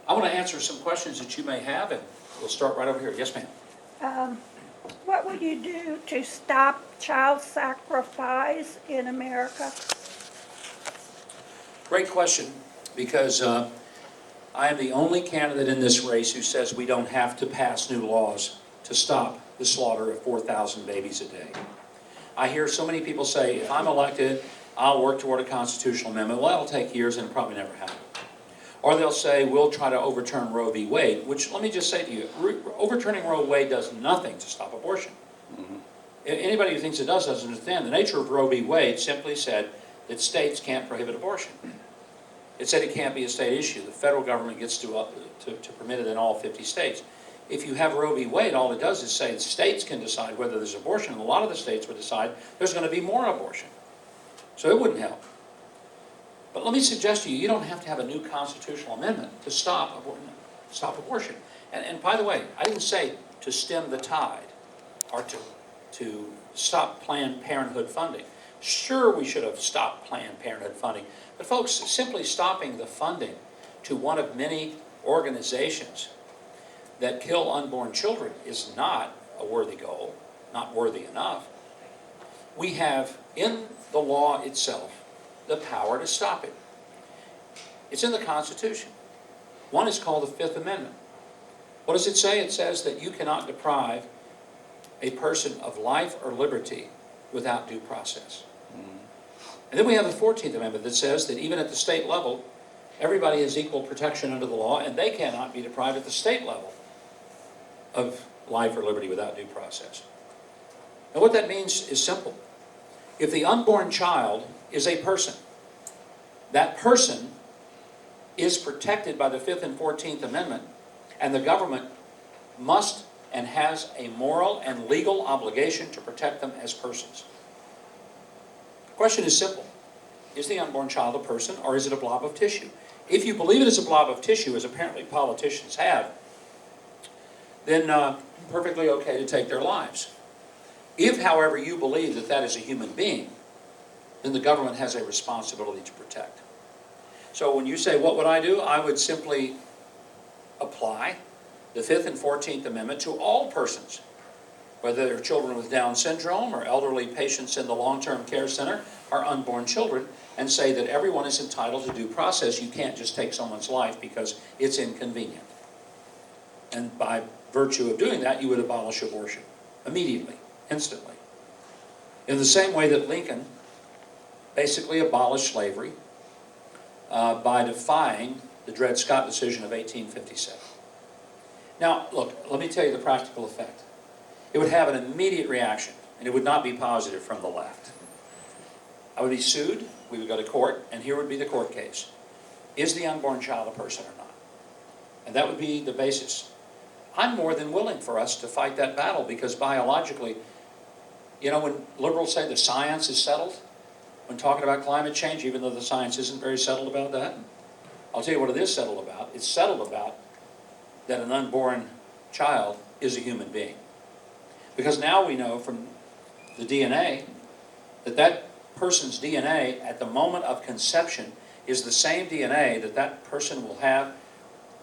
I want to answer some questions that you may have, and we'll start right over here. Yes, ma'am. What would you do to stop child sacrifice in America? Great question, because I am the only candidate in this race who says we don't have to pass new laws to stop the slaughter of 4,000 babies a day. I hear so many people say, if I'm elected, I'll work toward a constitutional amendment. Well, that'll take years and it'll probably never happen. Or they'll say, we'll try to overturn Roe v. Wade, which, let me just say to you, overturning Roe v. Wade does nothing to stop abortion. Anybody who thinks it does doesn't understand. The nature of Roe v. Wade simply said that states can't prohibit abortion. It said it can't be a state issue. The federal government gets to permit it in all 50 states. If you have Roe v. Wade, all it does is say that states can decide whether there's abortion, and a lot of the states would decide there's going to be more abortion. So it wouldn't help. But let me suggest to you, you don't have to have a new constitutional amendment to stop abortion. And by the way, I didn't say to stem the tide or to stop Planned Parenthood funding. Sure, we should have stopped Planned Parenthood funding. But folks, simply stopping the funding to one of many organizations that kill unborn children is not a worthy goal, not worthy enough. We have in the law itself the power to stop it. It's in the Constitution. One is called the Fifth Amendment. What does it say? It says that you cannot deprive a person of life or liberty without due process. And then we have the 14th Amendment that says that even at the state level, everybody has equal protection under the law, and they cannot be deprived at the state level of life or liberty without due process. And what that means is simple. If the unborn child is a person, that person is protected by the 5th and 14th Amendment, and the government must and has a moral and legal obligation to protect them as persons. The question is simple. Is the unborn child a person, or is it a blob of tissue? If you believe it is a blob of tissue, as apparently politicians have, then perfectly okay to take their lives. If, however, you believe that that is a human being, then the government has a responsibility to protect. So when you say, what would I do? I would simply apply the 5th and 14th Amendment to all persons, whether they're children with Down syndrome or elderly patients in the long-term care center or unborn children, and say that everyone is entitled to due process. You can't just take someone's life because it's inconvenient. And by virtue of doing that, you would abolish abortion immediately, instantly. In the same way that Lincoln basically abolished slavery by defying the Dred Scott decision of 1857. Now, look, let me tell you the practical effect. It would have an immediate reaction, and it would not be positive from the left. I would be sued, we would go to court, and here would be the court case. Is the unborn child a person or not? And that would be the basis. I'm more than willing for us to fight that battle, because biologically, you know, when liberals say the science is settled, when talking about climate change, even though the science isn't very settled about that, I'll tell you what it is settled about. It's settled about that an unborn child is a human being. Because now we know from the DNA that that person's DNA at the moment of conception is the same DNA that that person will have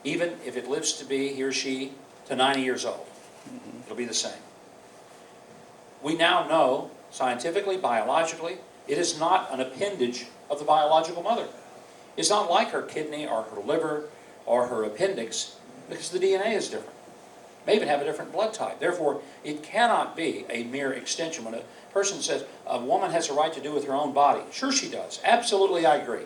even if it lives to be, he or she, to 90 years old. It'll be the same. We now know, scientifically, biologically, it is not an appendage of the biological mother. It's not like her kidney or her liver or her appendix, because the DNA is different. It may even have a different blood type. Therefore, it cannot be a mere extension. When a person says a woman has a right to do with her own body, sure she does. Absolutely, I agree.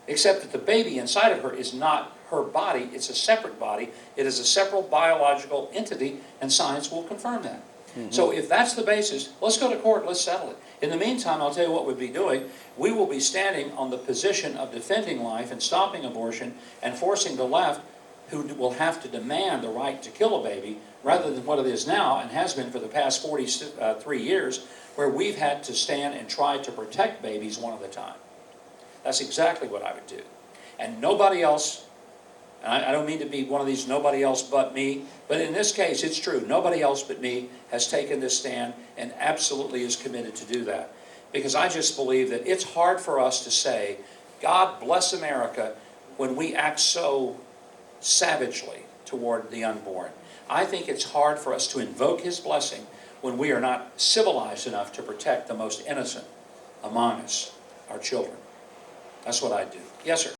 Except that the baby inside of her is not her body. It's a separate body. It is a separate biological entity, and science will confirm that. So if that's the basis, let's go to court, let's settle it. In the meantime, I'll tell you what we'll be doing. We will be standing on the position of defending life and stopping abortion and forcing the left, who will have to demand the right to kill a baby, rather than what it is now and has been for the past 43 years, where we've had to stand and try to protect babies one at a time. That's exactly what I would do. And nobody else, and I don't mean to be one of these nobody else but me, but in this case it's true. Nobody else but me has taken this stand and absolutely is committed to do that. Because I just believe that it's hard for us to say, God bless America, when we act so savagely toward the unborn. I think it's hard for us to invoke His blessing when we are not civilized enough to protect the most innocent among us, our children. That's what I do. Yes, sir.